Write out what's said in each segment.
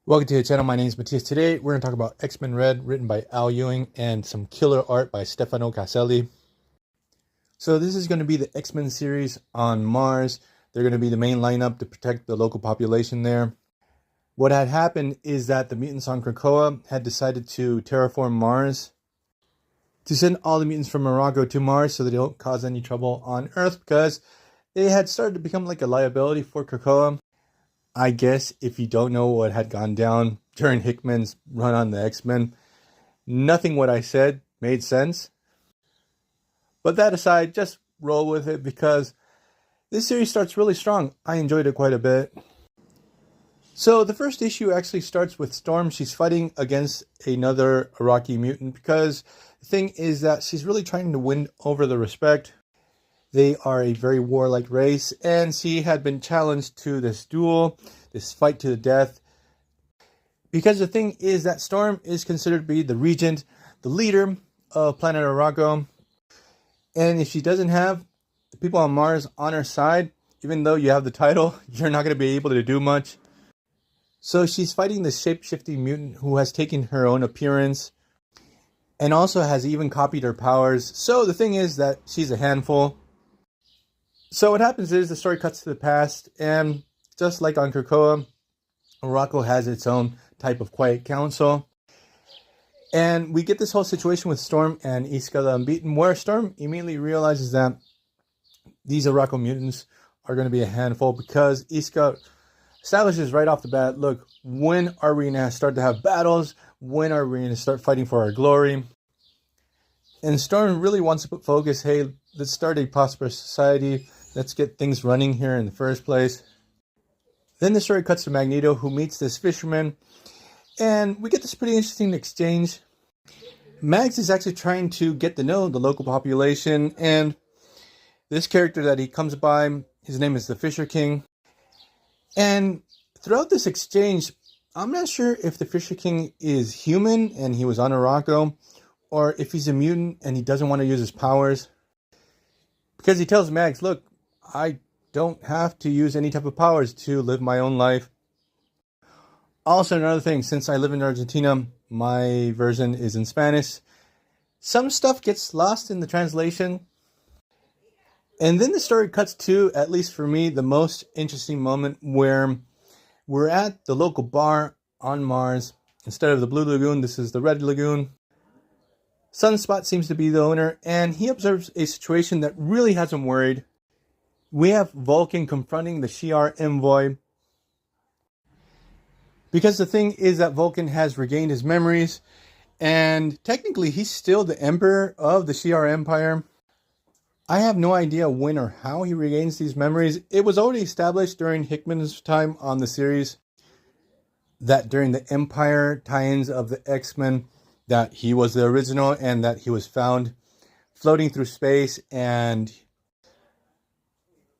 Welcome to the channel. My name is Matthias. Today we're going to talk about XMen Red, written by Al Ewing, and some killer art by Stefano Caselli. So this is going to be the X-Men series on Mars. They're going to be the main lineup to protect the local population there. What had happened is that the mutants on Krakoa had decided to terraform Mars to send all the mutants from Morocco to Mars so they don't cause any trouble on Earth, because they had started to become like a liability for Krakoa. I guess if you don't know what had gone down during Hickman's run on the X-Men, nothing what I said made sense. But that aside, just roll with it because this series starts really strong. I enjoyed it quite a bit. So the first issue actually starts with Storm. She's fighting against another Iraqi mutant because the thing is that she's really trying to win over the respect. They are a very warlike race, and she had been challenged to this duel, this fight to the death. Because the thing is that Storm is considered to be the regent, the leader of planet Arago. And if she doesn't have the people on Mars on her side, even though you have the title, you're not going to be able to do much. So she's fighting the shape-shifting mutant who has taken her own appearance and also has even copied her powers. So the thing is that she's a handful. So what happens is the story cuts to the past, and just like on Krakoa, Morocco has its own type of quiet council. And we get this whole situation with Storm and Iska the Unbeaten, where Storm immediately realizes that these Morocco mutants are going to be a handful because Iska establishes right off the bat, look, when are we going to start to have battles? When are we going to start fighting for our glory? And Storm really wants to put focus, hey, let's start a prosperous society. Let's get things running here in the first place. Then the story cuts to Magneto, who meets this fisherman. And we get this pretty interesting exchange. Mags is actually trying to get to know the local population. And this character that he comes by, his name is the Fisher King. And throughout this exchange, I'm not sure if the Fisher King is human and he was on Arago, or if he's a mutant and he doesn't want to use his powers. Because he tells Mags, look, I don't have to use any type of powers to live my own life. Also, another thing, since I live in Argentina, my version is in Spanish. Some stuff gets lost in the translation. And then the story cuts to, at least for me, the most interesting moment where we're at the local bar on Mars. Instead of the Blue Lagoon, this is the Red Lagoon. Sunspot seems to be the owner, and he observes a situation that really has him worried. We have Vulcan confronting the Shi'ar envoy. Because the thing is that Vulcan has regained his memories, and technically he's still the emperor of the Shi'ar Empire. I have no idea when or how he regains these memories. It was already established during Hickman's time on the series that during the Empire tie-ins of the X-Men, that he was the original and that he was found floating through space, and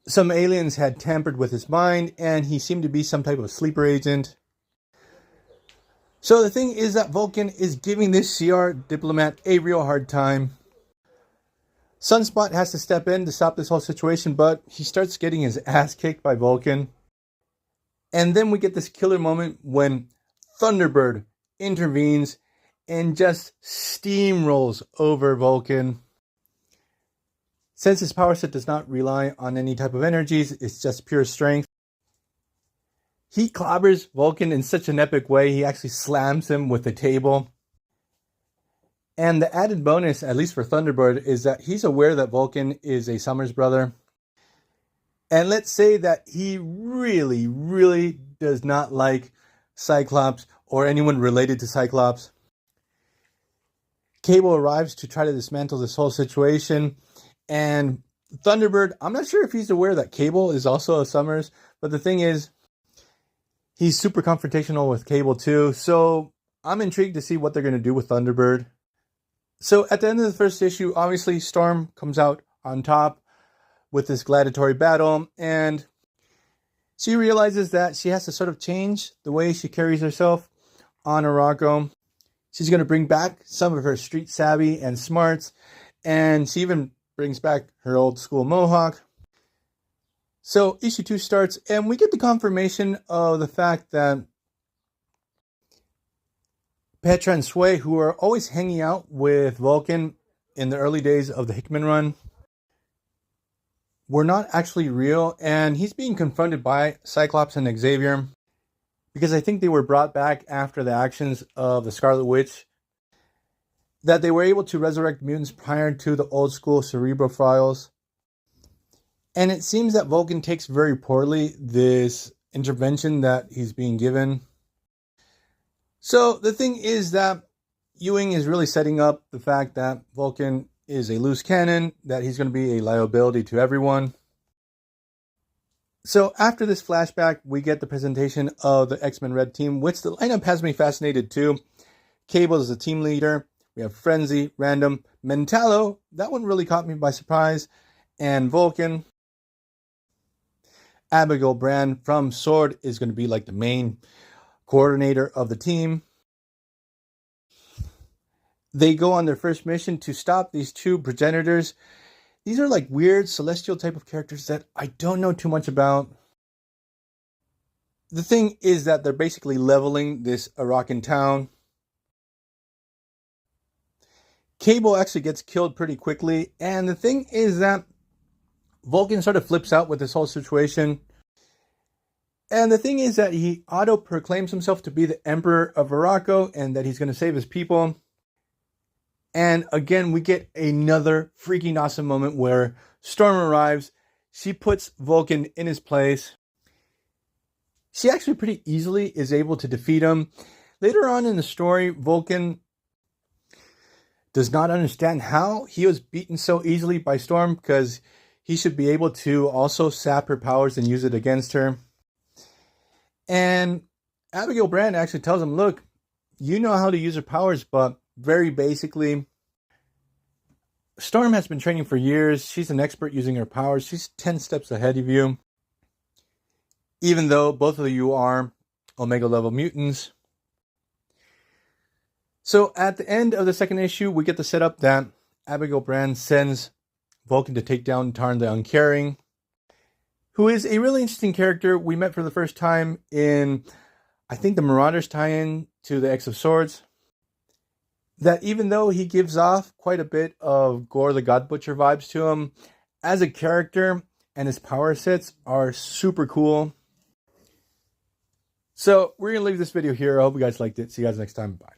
some aliens had tampered with his mind and he seemed to be some type of sleeper agent. So the thing is that Vulcan is giving this Shi'ar diplomat a real hard time. Sunspot has to step in to stop this whole situation, but he starts getting his ass kicked by Vulcan. And then we get this killer moment when Thunderbird intervenes and just steamrolls over Vulcan. Since his power set does not rely on any type of energies, it's just pure strength. He clobbers Vulcan in such an epic way, he actually slams him with a table. And the added bonus, at least for Thunderbird, is that he's aware that Vulcan is a Summers brother. And let's say that he really, really does not like Cyclops or anyone related to Cyclops. Cable arrives to try to dismantle this whole situation. And Thunderbird, I'm not sure if he's aware that Cable is also a Summers. But the thing is, he's super confrontational with Cable too. So I'm intrigued to see what they're going to do with Thunderbird. So at the end of the first issue, obviously Storm comes out on top with this gladiatory battle. And she realizes that she has to sort of change the way she carries herself on Arago. She's going to bring back some of her street savvy and smarts. And she even brings back her old school mohawk. So issue 2 starts, and we get the confirmation of the fact that Petra and Sway, who are always hanging out with Vulcan in the early days of the Hickman run, were not actually real, and he's being confronted by Cyclops and Xavier because I think they were brought back after the actions of the Scarlet Witch, that they were able to resurrect mutants prior to the old school cerebrophiles. And it seems that Vulcan takes very poorly this intervention that he's being given. So the thing is that Ewing is really setting up the fact that Vulcan is a loose cannon, that he's going to be a liability to everyone. So after this flashback, we get the presentation of the XMen Red team, which the lineup has me fascinated too. Cable is the team leader. We have Frenzy, Random, Mentalo. That one really caught me by surprise. And Vulcan. Abigail Brand from S.W.O.R.D. is going to be like the main coordinator of the team. They go on their first mission to stop these two progenitors. These are like weird celestial type of characters that I don't know too much about. The thing is that they're basically leveling this Arakan town. Cable actually gets killed pretty quickly. And the thing is that Vulcan sort of flips out with this whole situation. And the thing is that he auto-proclaims himself to be the Emperor of Arakko and that he's going to save his people. And again, we get another freaking awesome moment where Storm arrives. She puts Vulcan in his place. She actually pretty easily is able to defeat him. Later on in the story, Vulcan does not understand how he was beaten so easily by Storm, because he should be able to also sap her powers and use it against her. And Abigail Brand actually tells him, look, you know how to use her powers, but very basically, Storm has been training for years. She's an expert using her powers. She's 10 steps ahead of you. Even though both of you are Omega level mutants. So at the end of the second issue, we get the setup that Abigail Brand sends Vulcan to take down Tarn the Uncaring, who is a really interesting character. We met for the first time in, I think, the Marauders tie-in to the X of Swords. That even though he gives off quite a bit of Gore the God Butcher vibes to him, as a character and his power sets are super cool. So we're going to leave this video here. I hope you guys liked it. See you guys next time. Bye.